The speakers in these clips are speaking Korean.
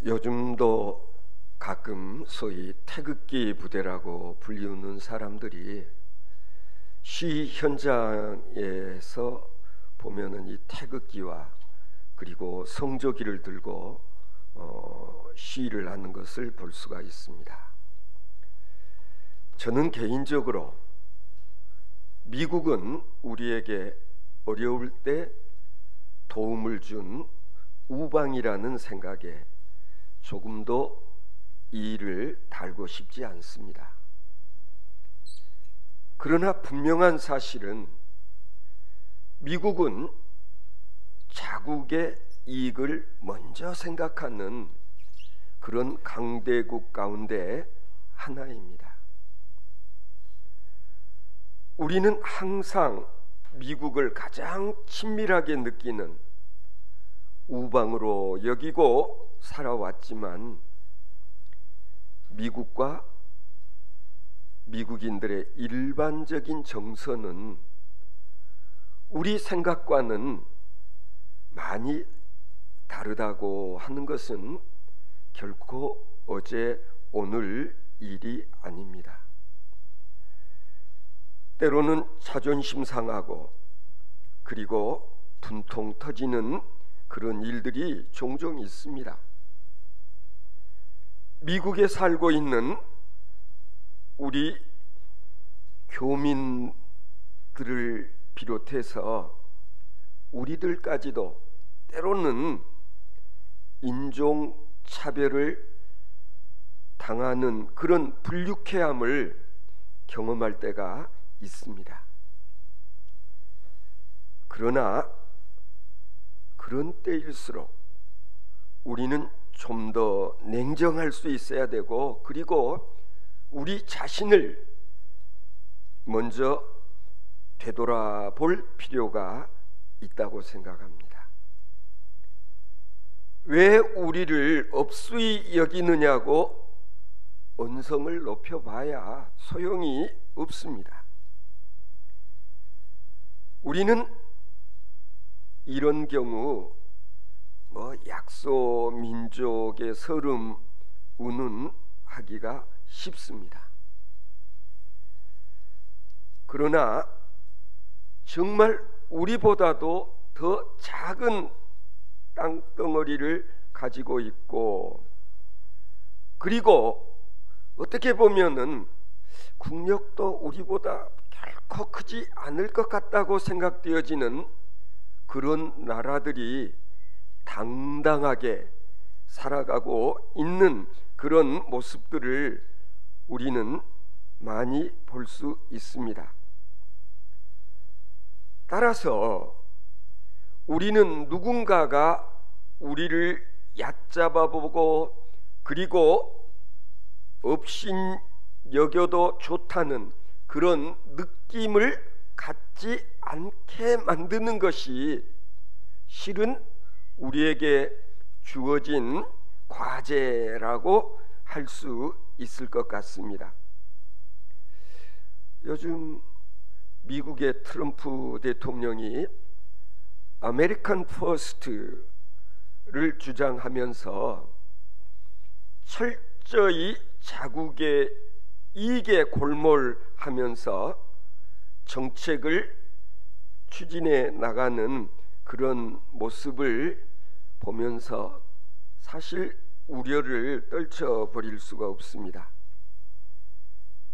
요즘도 가끔 소위 태극기 부대라고 불리우는 사람들이 시 현장에서 보면은 이 태극기와 그리고 성조기를 들고 시위를 하는 것을 볼 수가 있습니다. 저는 개인적으로 미국은 우리에게 어려울 때 도움을 준 우방이라는 생각에 조금도 이의를 달고 싶지 않습니다. 그러나 분명한 사실은 미국은 자국의 이익을 먼저 생각하는 그런 강대국 가운데 하나입니다. 우리는 항상 미국을 가장 친밀하게 느끼는 우방으로 여기고 살아왔지만 미국과 미국인들의 일반적인 정서는 우리 생각과는 많이 다르다고 하는 것은 결코 어제 오늘 일이 아닙니다. 때로는 자존심 상하고 그리고 분통 터지는 그런 일들이 종종 있습니다. 미국에 살고 있는 우리 교민들을 비롯해서 우리들까지도 때로는 인종차별을 당하는 그런 불유쾌함을 경험할 때가 있습니다. 그러나 그런 때일수록 우리는 좀 더 냉정할 수 있어야 되고 그리고 우리 자신을 먼저 되돌아볼 필요가 있다고 생각합니다. 왜 우리를 업수히 여기느냐고 언성을 높여봐야 소용이 없습니다. 우리는 이런 경우 약소 민족의 서름 운운하기가 쉽습니다. 그러나 정말 우리보다도 더 작은 땅덩어리를 가지고 있고 그리고 어떻게 보면은 국력도 우리보다 결코 크지 않을 것 같다고 생각되어지는 그런 나라들이 당당하게 살아가고 있는 그런 모습들을 우리는 많이 볼 수 있습니다. 따라서 우리는 누군가가 우리를 얕잡아보고 그리고 업신 여겨도 좋다는 그런 느낌을 갖지 않게 만드는 것이 실은 우리에게 주어진 과제라고 할 수 있을 것 같습니다. 요즘 미국의 트럼프 대통령이 아메리칸 퍼스트를 주장하면서 철저히 자국의 이익에 골몰하면서 정책을 추진해 나가는 그런 모습을 보면서 사실 우려를 떨쳐버릴 수가 없습니다.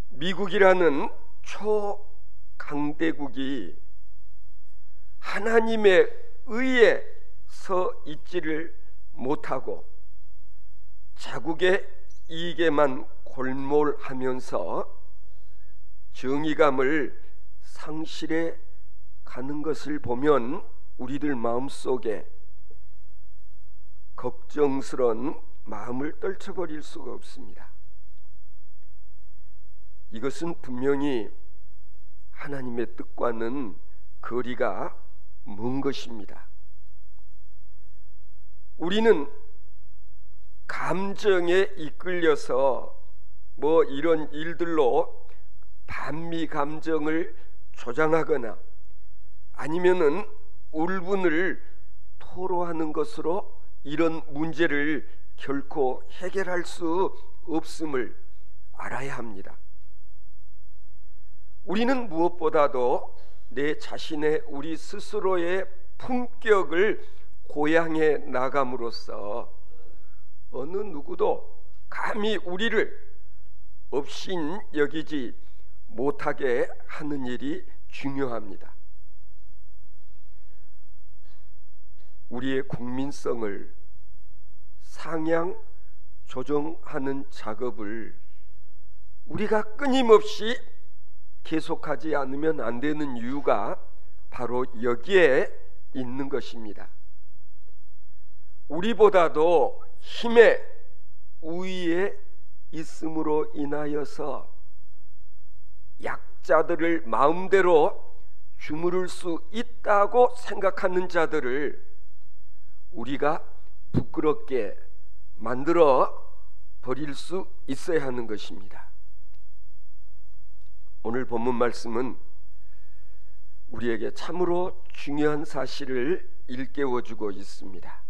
미국이라는 초강대국이 하나님의 의에 서 있지를 못하고 자국의 이익에만 골몰하면서 정의감을 상실해 가는 것을 보면 우리들 마음속에 걱정스러운 마음을 떨쳐버릴 수가 없습니다. 이것은 분명히 하나님의 뜻과는 거리가 먼 것입니다. 우리는 감정에 이끌려서 이런 일들로 반미 감정을 조장하거나 아니면은 울분을 토로하는 것으로 이런 문제를 결코 해결할 수 없음을 알아야 합니다. 우리는 무엇보다도 내 자신의 우리 스스로의 품격을 고양해 나감으로써 어느 누구도 감히 우리를 업신 여기지 못하게 하는 일이 중요합니다. 우리의 국민성을 상향 조정하는 작업을 우리가 끊임없이 계속하지 않으면 안 되는 이유가 바로 여기에 있는 것입니다. 우리보다도 힘의 우위에 있음으로 인하여서 약자들을 마음대로 주무를 수 있다고 생각하는 자들을 우리가 부끄럽게 만들어 버릴 수 있어야 하는 것입니다. 오늘 본문 말씀은 우리에게 참으로 중요한 사실을 일깨워주고 있습니다.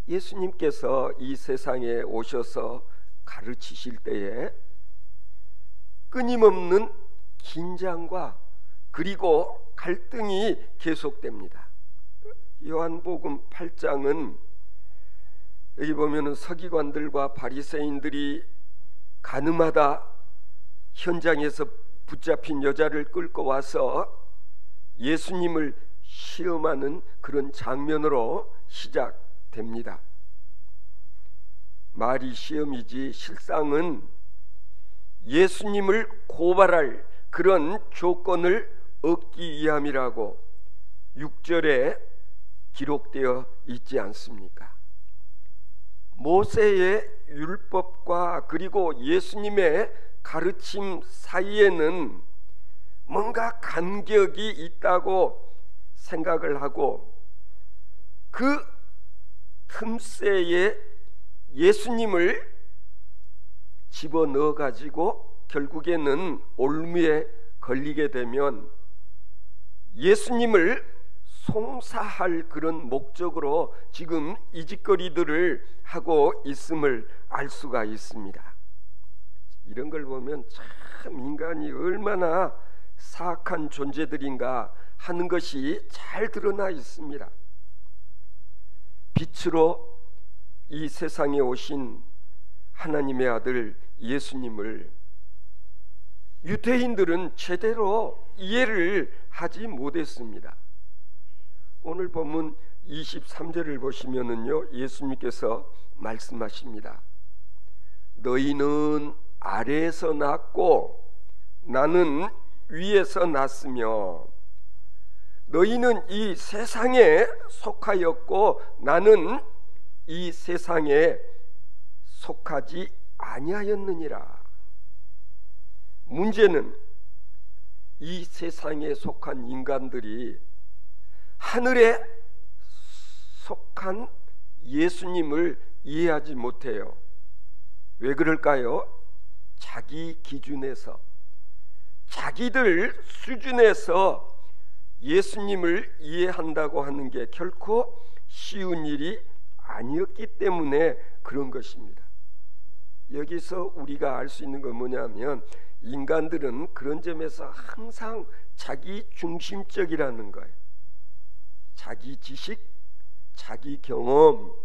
예수님께서 이 세상에 오셔서 가르치실 때에 끊임없는 긴장과 그리고 갈등이 계속됩니다. 요한복음 8장은 여기 보면은 서기관들과 바리새인들이 가늠하다 현장에서 붙잡힌 여자를 끌고 와서 예수님을 시험하는 그런 장면으로 시작됩니다. 말이 시험이지 실상은 예수님을 고발할 그런 조건을 얻기 위함이라고 6절에 기록되어 있지 않습니까? 모세의 율법과 그리고 예수님의 가르침 사이에는 뭔가 간격이 있다고 생각을 하고 그 틈새에 예수님을 집어넣어 가지고 결국에는 올무에 걸리게 되면 예수님을 송사할 그런 목적으로 지금 이 짓거리들을 하고 있음을 알 수가 있습니다. 이런 걸 보면 참 인간이 얼마나 사악한 존재들인가 하는 것이 잘 드러나 있습니다. 빛으로 이 세상에 오신 하나님의 아들 예수님을 유대인들은 제대로 이해를 하지 못했습니다. 오늘 본문 23절을 보시면은요, 예수님께서 말씀하십니다. 너희는 아래에서 났고 나는 위에서 났으며 너희는 이 세상에 속하였고 나는 이 세상에 속하지 아니하였느니라. 문제는 이 세상에 속한 인간들이 하늘에 속한 예수님을 이해하지 못해요. 왜 그럴까요? 자기 기준에서, 자기들 수준에서 예수님을 이해한다고 하는 게 결코 쉬운 일이 아니었기 때문에 그런 것입니다. 여기서 우리가 알 수 있는 건 뭐냐면 인간들은 그런 점에서 항상 자기 중심적이라는 거예요. 자기 지식, 자기 경험,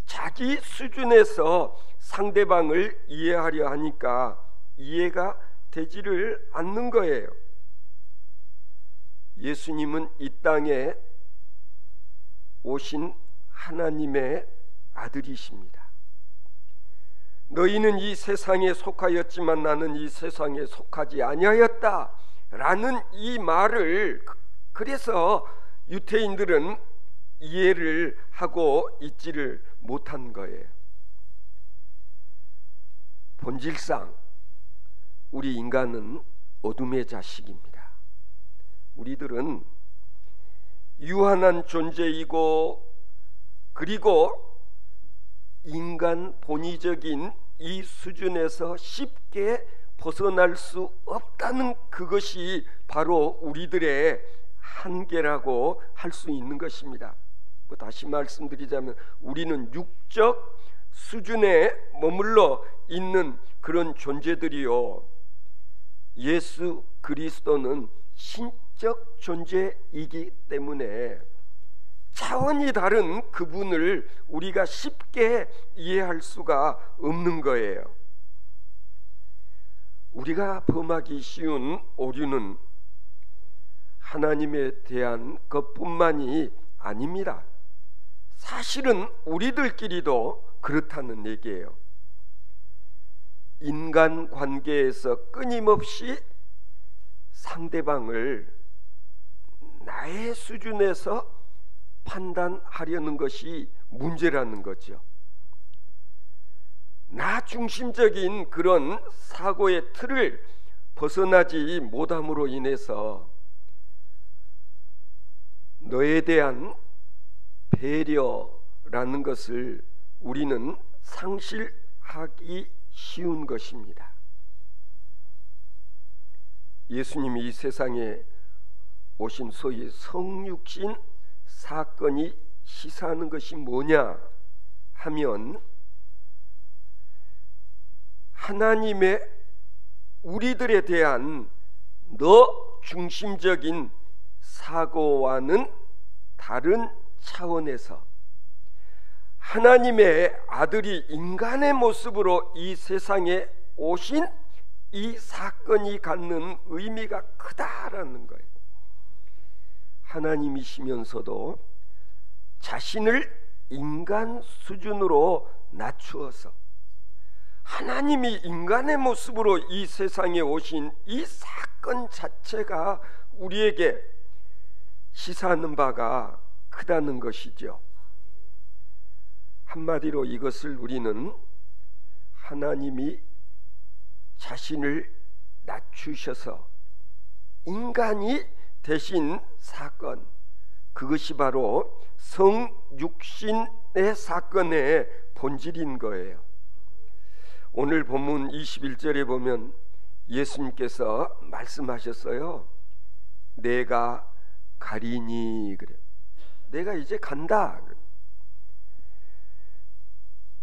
자기 수준에서 상대방을 이해하려 하니까 이해가 되지를 않는 거예요. 예수님은 이 땅에 오신 하나님의 아들이십니다. 너희는 이 세상에 속하였지만 나는 이 세상에 속하지 아니하였다 라는 이 말을 그래서 유대인들은 이해를 하고 있지를 못한 거예요. 본질상 우리 인간은 어둠의 자식입니다. 우리들은 유한한 존재이고 그리고 인간 본의적인 이 수준에서 쉽게 벗어날 수 없다는 그것이 바로 우리들의 한계라고 할 수 있는 것입니다. 다시 말씀드리자면 우리는 육적 수준에 머물러 있는 그런 존재들이요, 예수 그리스도는 신적 존재이기 때문에 차원이 다른 그분을 우리가 쉽게 이해할 수가 없는 거예요. 우리가 범하기 쉬운 오류는 하나님에 대한 것뿐만이 아닙니다. 사실은 우리들끼리도 그렇다는 얘기예요. 인간 관계에서 끊임없이 상대방을 나의 수준에서 판단하려는 것이 문제라는 거죠. 나 중심적인 그런 사고의 틀을 벗어나지 못함으로 인해서 너에 대한 배려라는 것을 우리는 상실하기 쉬운 것입니다. 예수님이 이 세상에 오신 소위 성육신 사건이 시사하는 것이 뭐냐 하면, 하나님의 우리들에 대한 너 중심적인 사고와는 다른 차원에서 하나님의 아들이 인간의 모습으로 이 세상에 오신 이 사건이 갖는 의미가 크다라는 거예요. 하나님이시면서도 자신을 인간 수준으로 낮추어서 하나님이 인간의 모습으로 이 세상에 오신 이 사건 자체가 우리에게 시사하는 바가 크다는 것이죠. 한마디로 이것을 우리는 하나님이 자신을 낮추셔서 인간이 되신 사건, 그것이 바로 성육신의 사건의 본질인 거예요. 오늘 본문 21절에 보면 예수님께서 말씀하셨어요. 내가 가리니, 그래. 내가 이제 간다.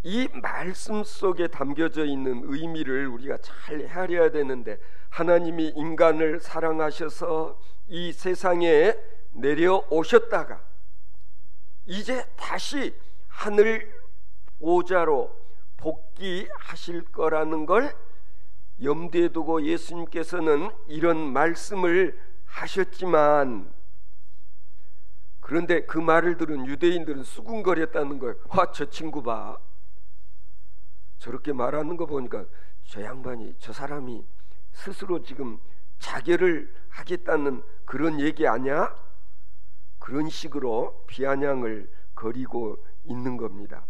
이 말씀 속에 담겨져 있는 의미를 우리가 잘 헤아려야 되는데, 하나님이 인간을 사랑하셔서 이 세상에 내려오셨다가 이제 다시 하늘 보좌로 복귀하실 거라는 걸 염두에 두고 예수님께서는 이런 말씀을 하셨지만, 그런데 그 말을 들은 유대인들은 수군거렸다는 거예요. 와, 저 친구 봐, 저렇게 말하는 거 보니까 저 양반이, 저 사람이 스스로 지금 자결을 하겠다는 그런 얘기 아니야? 그런 식으로 비아냥을 거리고 있는 겁니다.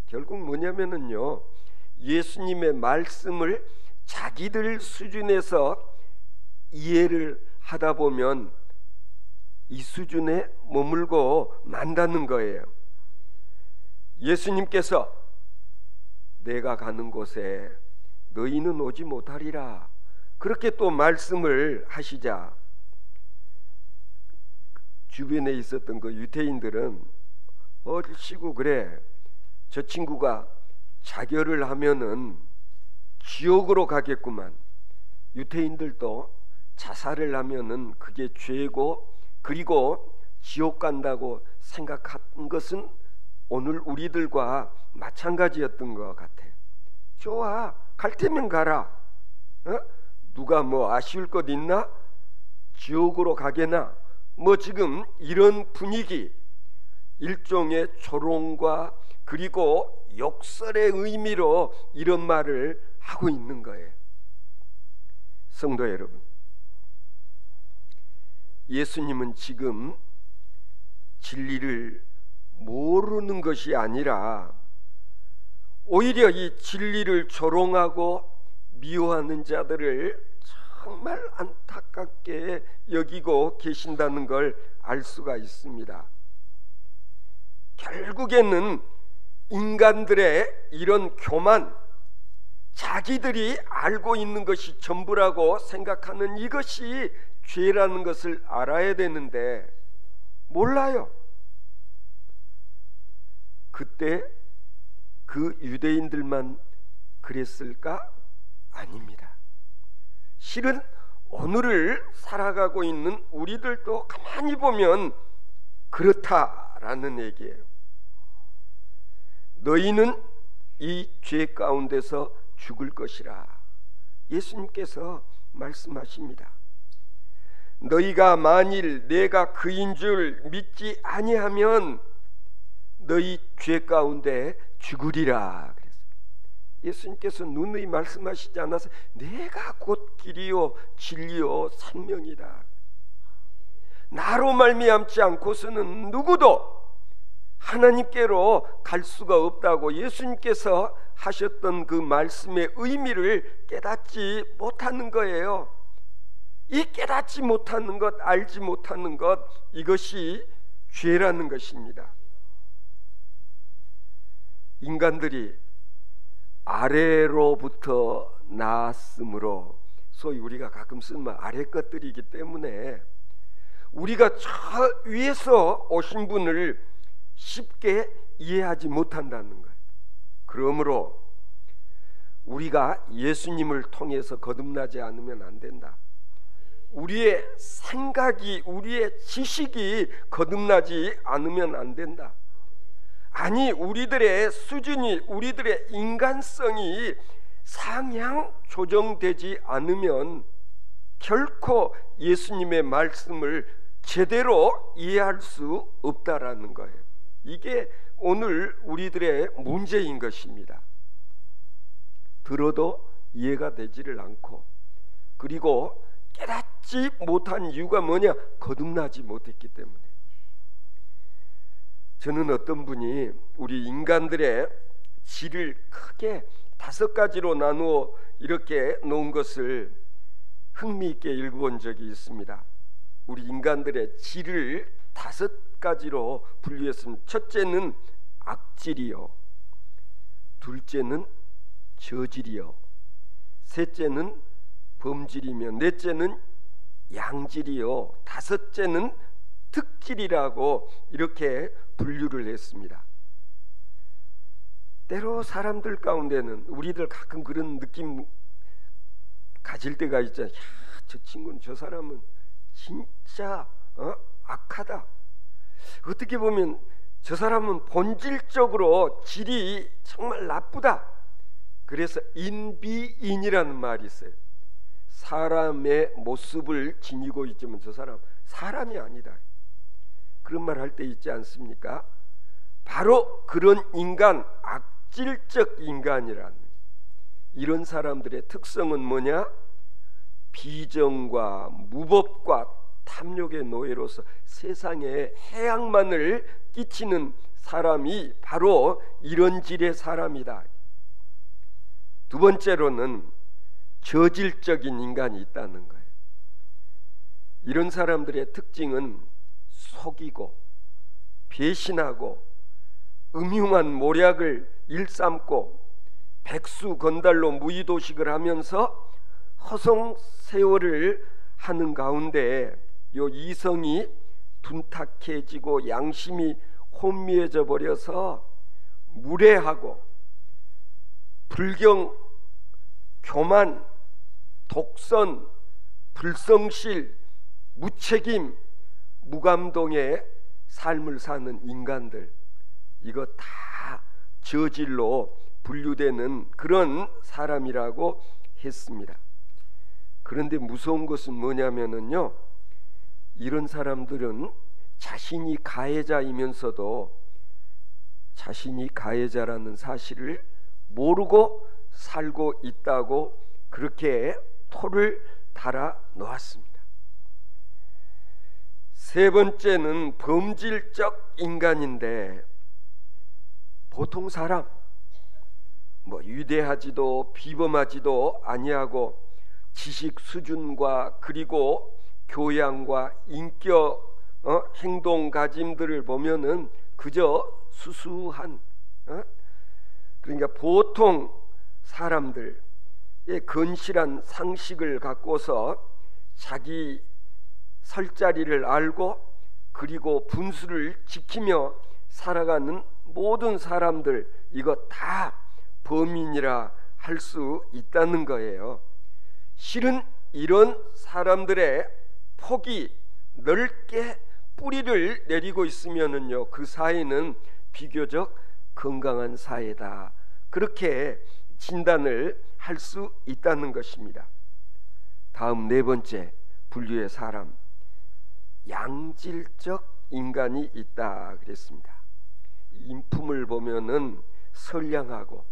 결국 뭐냐면은요, 예수님의 말씀을 자기들 수준에서 이해를 하다 보면 이 수준에 머물고 만다는 거예요. 예수님께서 내가 가는 곳에 너희는 오지 못하리라, 그렇게 또 말씀을 하시자 주변에 있었던 그 유대인들은 얼씨구, 그래, 저 친구가 자결을 하면은 지옥으로 가겠구만. 유대인들도 자살을 하면은 그게 죄고, 그리고 지옥 간다고 생각한 것은 오늘 우리들과 마찬가지였던 것 같아. 좋아, 갈 테면 가라. 누가 뭐 아쉬울 것 있나? 지옥으로 가게나? 뭐 지금 이런 분위기, 일종의 조롱과 그리고 욕설의 의미로 이런 말을 하고 있는 거예요. 성도 여러분, 예수님은 지금 진리를 모르는 것이 아니라 오히려 이 진리를 조롱하고 미워하는 자들을 정말 안타깝게 여기고 계신다는 걸 알 수가 있습니다. 결국에는 인간들의 이런 교만, 자기들이 알고 있는 것이 전부라고 생각하는 이것이 죄라는 것을 알아야 되는데 몰라요. 그때 그 유대인들만 그랬을까? 아닙니다. 실은 오늘을 살아가고 있는 우리들도 가만히 보면 그렇다라는 얘기예요. 너희는 이 죄 가운데서 죽을 것이라 예수님께서 말씀하십니다. 너희가 만일 내가 그인 줄 믿지 아니하면 너희 죄 가운데 죽으리라 그랬어요. 예수님께서 누누이 말씀하시지 않아서 내가 곧 길이요 진리요 생명이다. 나로 말미암지 않고서는 누구도 하나님께로 갈 수가 없다고 예수님께서 하셨던 그 말씀의 의미를 깨닫지 못하는 거예요. 이 깨닫지 못하는 것, 알지 못하는 것, 이것이 죄라는 것입니다. 인간들이 아래로부터 나았으므로, 소위 우리가 가끔 쓰는 말 아래 것들이기 때문에 우리가 저 위에서 오신 분을 쉽게 이해하지 못한다는 거예요. 그러므로 우리가 예수님을 통해서 거듭나지 않으면 안 된다. 우리의 생각이, 우리의 지식이 거듭나지 않으면 안 된다. 아니, 우리들의 수준이, 우리들의 인간성이 상향 조정되지 않으면 결코 예수님의 말씀을 제대로 이해할 수 없다라는 거예요. 이게 오늘 우리들의 문제인 것입니다. 들어도 이해가 되지를 않고, 그리고 깨닫지 못한 이유가 뭐냐? 거듭나지 못했기 때문에. 저는 어떤 분이 우리 인간들의 질을 크게 5가지로 나누어 이렇게 놓은 것을 흥미있게 읽어본 적이 있습니다. 우리 인간들의 질을 5가지로 분류했습니다. 첫째는 악질이요, 둘째는 저질이요, 셋째는 범질이며, 넷째는 양질이요, 다섯째는 특질이라고 이렇게 분류를 했습니다. 때로 사람들 가운데는 우리들 가끔 그런 느낌 가질 때가 있잖아요. 야, 저 친구는, 저 사람은 진짜 악하다. 어떻게 보면 저 사람은 본질적으로 질이 정말 나쁘다. 그래서 인비인이라는 말이 있어요. 사람의 모습을 지니고 있지만 저 사람 사람이 아니다. 그런 말 할 때 있지 않습니까? 바로 그런 인간, 악질적 인간이라는, 이런 사람들의 특성은 뭐냐? 비정과 무법과 탐욕의 노예로서 세상에 해악만을 끼치는 사람이 바로 이런 질의 사람이다. 두 번째로는 저질적인 인간이 있다는 거예요. 이런 사람들의 특징은 속이고 배신하고 음흉한 모략을 일삼고 백수건달로 무의도식을 하면서 허송세월을 하는 가운데 요 이성이 둔탁해지고 양심이 혼미해져 버려서 무례하고 불경, 교만, 독선, 불성실, 무책임, 무감동의 삶을 사는 인간들, 이거 다 저질로 분류되는 그런 사람이라고 했습니다. 그런데 무서운 것은 뭐냐면요, 이런 사람들은 자신이 가해자이면서도 자신이 가해자라는 사실을 모르고 살고 있다고 그렇게 토를 달아 놓았습니다. 세 번째는 범질적 인간인데, 보통 사람, 위대하지도 비범하지도 아니하고 지식 수준과 그리고 교양과 인격, 행동 가짐들을 보면은 그저 수수한, 그러니까 보통 사람들의 건실한 상식을 갖고서 자기 설 자리를 알고 그리고 분수를 지키며 살아가는 모든 사람들, 이거 다 범인이라 할 수 있다는 거예요. 실은 이런 사람들의 폭이 넓게 뿌리를 내리고 있으면은요, 그 사회는 비교적 건강한 사회다, 그렇게 진단을 할 수 있다는 것입니다. 다음 네 번째 분류의 사람, 양질적 인간이 있다 그랬습니다. 인품을 보면은 선량하고,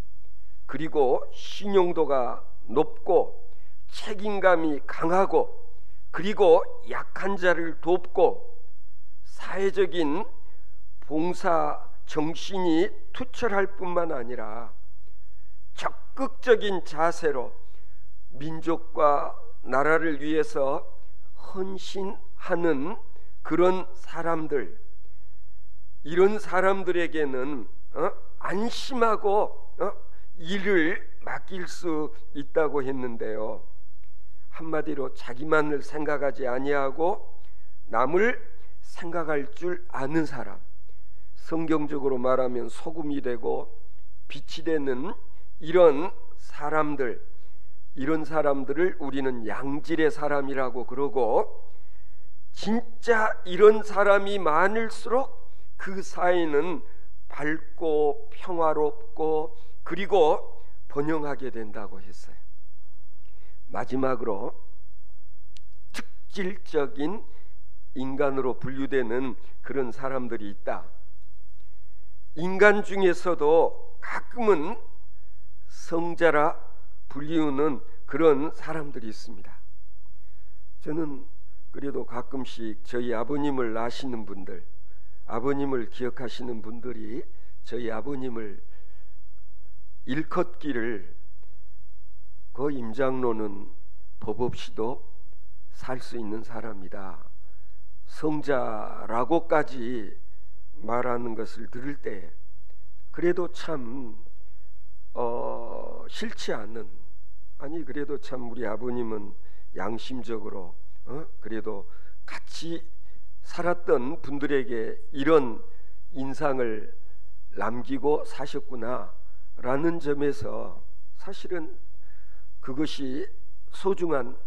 그리고 신용도가 높고, 책임감이 강하고, 그리고 약한 자를 돕고, 사회적인 봉사 정신이 투철할 뿐만 아니라 적극적인 자세로 민족과 나라를 위해서 헌신하는 그런 사람들, 이런 사람들에게는 안심하고 일을 맡길 수 있다고 했는데요, 한마디로 자기만을 생각하지 아니하고 남을 생각할 줄 아는 사람, 성경적으로 말하면 소금이 되고 빛이 되는 이런 사람들, 이런 사람들을 우리는 양질의 사람이라고 그러고, 진짜 이런 사람이 많을수록 그 사회는 밝고 평화롭고 그리고 번영하게 된다고 했어요. 마지막으로 특질적인 인간으로 분류되는 그런 사람들이 있다. 인간 중에서도 가끔은 성자라 불리우는 그런 사람들이 있습니다. 저는 그래도 가끔씩 저희 아버님을 아시는 분들, 아버님을 기억하시는 분들이 저희 아버님을 일컫기를, 그 임장로는 법 없이도 살 수 있는 사람이다, 성자라고까지 말하는 것을 들을 때 그래도 참 싫지 않은, 아니 그래도 참 우리 아버님은 양심적으로 그래도 같이 살았던 분들에게 이런 인상을 남기고 사셨구나 라는 점에서 사실은 그것이 소중한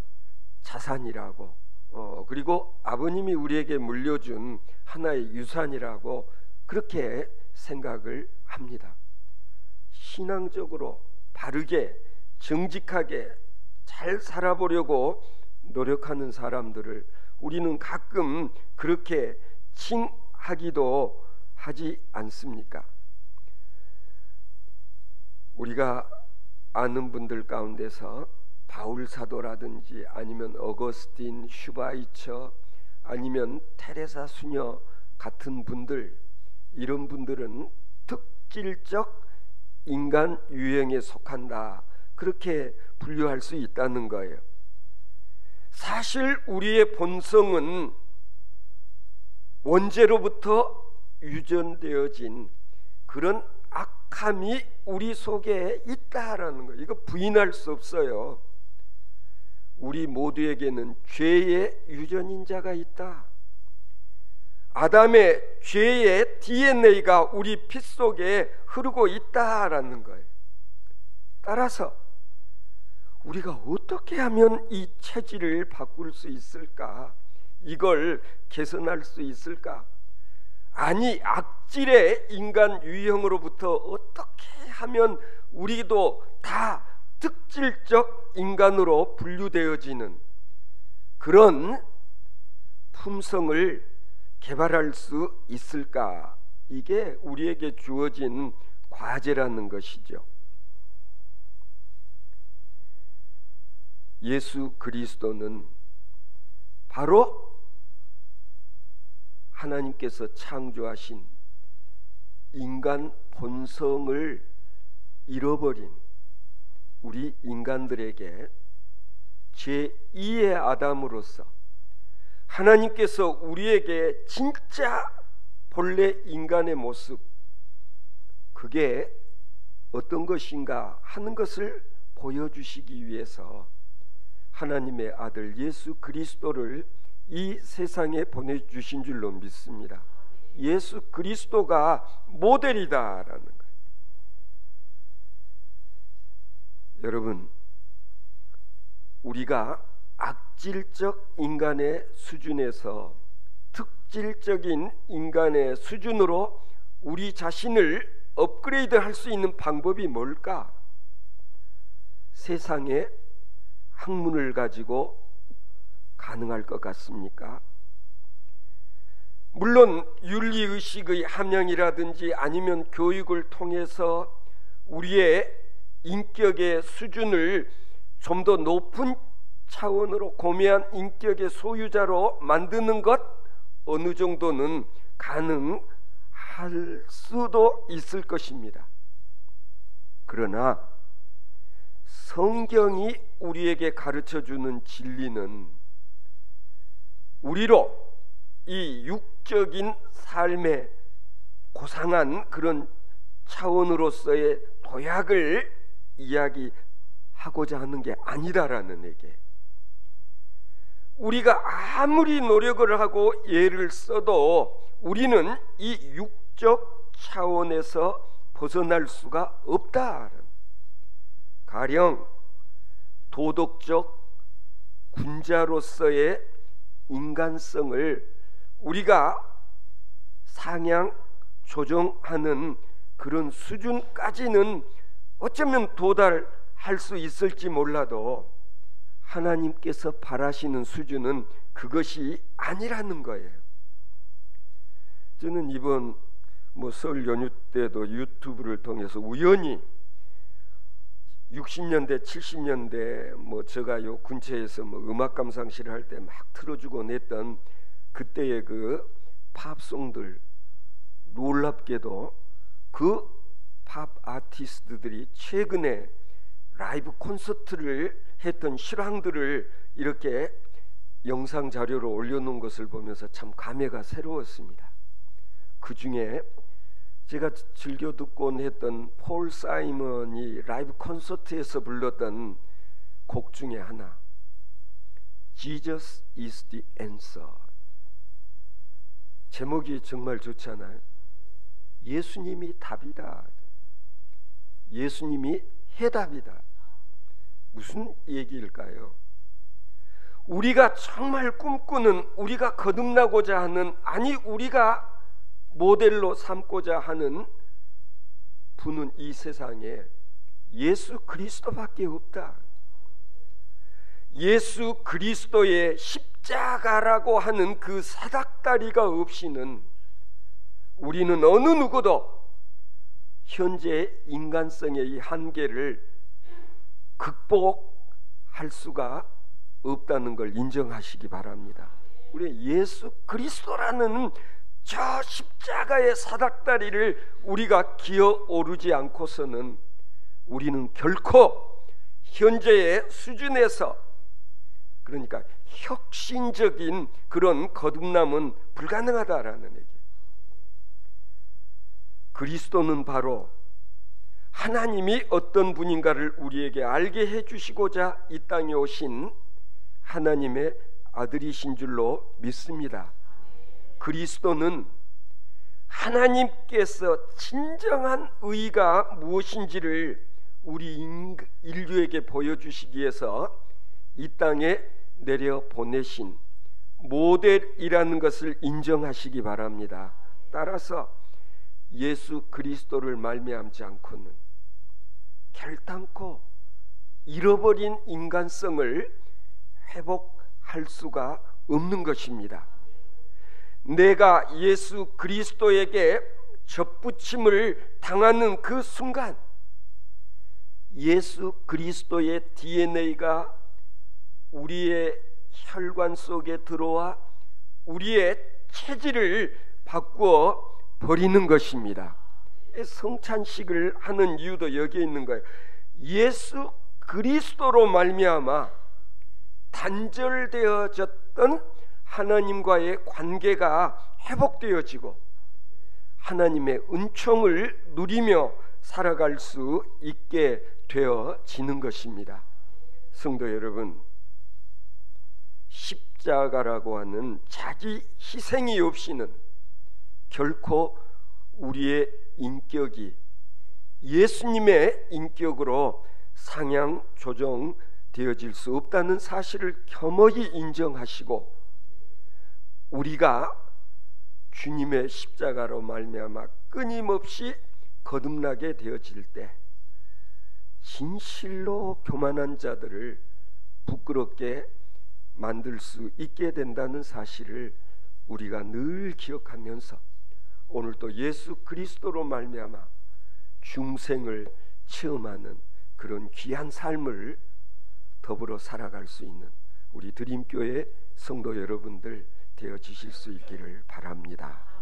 자산이라고, 그리고 아버님이 우리에게 물려준 하나의 유산이라고 그렇게 생각을 합니다. 신앙적으로 바르게 정직하게 잘 살아보려고 노력하는 사람들을 우리는 가끔 그렇게 칭하기도 하지 않습니까? 우리가 아는 분들 가운데서 바울 사도라든지 아니면 어거스틴, 슈바이처, 아니면 테레사 수녀 같은 분들, 이런 분들은 특질적 인간 유형에 속한다, 그렇게 분류할 수 있다는 거예요. 사실 우리의 본성은 원죄로부터 유전되어진 그런 악함이 우리 속에 있다라는 거예요. 이거 부인할 수 없어요. 우리 모두에게는 죄의 유전인자가 있다. 아담의 죄의 DNA가 우리 피 속에 흐르고 있다라는 거예요. 따라서 우리가 어떻게 하면 이 체질을 바꿀 수 있을까? 이걸 개선할 수 있을까? 아니, 악질의 인간 유형으로부터 어떻게 하면 우리도 다 특질적 인간으로 분류되어지는 그런 품성을 개발할 수 있을까? 이게 우리에게 주어진 과제라는 것이죠. 예수 그리스도는 바로 하나님께서 창조하신 인간 본성을 잃어버린 우리 인간들에게 제2의 아담으로서 하나님께서 우리에게 진짜 본래 인간의 모습, 그게 어떤 것인가 하는 것을 보여주시기 위해서 하나님의 아들 예수 그리스도를 이 세상에 보내주신 줄로 믿습니다. 예수 그리스도가 모델이다라는 거예요. 여러분, 우리가 악질적 인간의 수준에서 특질적인 인간의 수준으로 우리 자신을 업그레이드 할 수 있는 방법이 뭘까? 세상의 학문을 가지고 가능할 것 같습니까? 물론 윤리의식의 함양이라든지 아니면 교육을 통해서 우리의 인격의 수준을 좀 더 높은 차원으로 고귀한 인격의 소유자로 만드는 것 어느 정도는 가능할 수도 있을 것입니다. 그러나 성경이 우리에게 가르쳐주는 진리는 우리로 이 육적인 삶의 고상한 그런 차원으로서의 도약을 이야기하고자 하는 게 아니다라는 얘기예요. 우리가 아무리 노력을 하고 예를 써도 우리는 이 육적 차원에서 벗어날 수가 없다. 가령 도덕적 군자로서의 인간성을 우리가 상향 조정하는 그런 수준까지는 어쩌면 도달할 수 있을지 몰라도 하나님께서 바라시는 수준은 그것이 아니라는 거예요. 저는 이번 설 연휴 때도 유튜브를 통해서 우연히 60년대 70년대 제가 요 근처에서 음악 감상실을 할 때 막 틀어주곤 했던 그때의 그 팝송들, 놀랍게도 그 팝 아티스트들이 최근에 라이브 콘서트를 했던 실황들을 이렇게 영상 자료로 올려놓은 것을 보면서 참 감회가 새로웠습니다. 그 중에 제가 즐겨 듣곤 했던 폴 사이먼이 라이브 콘서트에서 불렀던 곡 중에 하나, Jesus is the answer. 제목이 정말 좋잖아요. 예수님이 답이다. 예수님이 해답이다. 무슨 얘기일까요? 우리가 정말 꿈꾸는, 우리가 거듭나고자 하는, 아니 우리가 모델로 삼고자 하는 분은 이 세상에 예수 그리스도밖에 없다. 예수 그리스도의 십자가라고 하는 그 사닥다리가 없이는 우리는 어느 누구도 현재 인간성의 이 한계를 극복할 수가 없다는 걸 인정하시기 바랍니다. 우리 예수 그리스도라는 저 십자가의 사닥다리를 우리가 기어 오르지 않고서는 우리는 결코 현재의 수준에서, 그러니까 혁신적인 그런 거듭남은 불가능하다라는 얘기예요. 그리스도는 바로 하나님이 어떤 분인가를 우리에게 알게 해주시고자 이 땅에 오신 하나님의 아들이신 줄로 믿습니다. 그리스도는 하나님께서 진정한 의가 무엇인지를 우리 인류에게 보여주시기 위해서 이 땅에 내려 보내신 모델이라는 것을 인정하시기 바랍니다. 따라서 예수 그리스도를 말미암지 않고는 결단코 잃어버린 인간성을 회복할 수가 없는 것입니다. 내가 예수 그리스도에게 접붙임을 당하는 그 순간 예수 그리스도의 DNA가 우리의 혈관 속에 들어와 우리의 체질을 바꾸어 버리는 것입니다. 성찬식을 하는 이유도 여기에 있는 거예요. 예수 그리스도로 말미암아 단절되어졌던 하나님과의 관계가 회복되어지고 하나님의 은총을 누리며 살아갈 수 있게 되어지는 것입니다. 성도 여러분, 십자가라고 하는 자기 희생이 없이는 결코 우리의 인격이 예수님의 인격으로 상향 조정되어질 수 없다는 사실을 겸허히 인정하시고, 우리가 주님의 십자가로 말미암아 끊임없이 거듭나게 되어질 때 진실로 교만한 자들을 부끄럽게 만들 수 있게 된다는 사실을 우리가 늘 기억하면서 오늘 또 예수 그리스도로 말미암아 중생을 체험하는 그런 귀한 삶을 더불어 살아갈 수 있는 우리 드림교회 성도 여러분들 되어지실 수 있기를 바랍니다.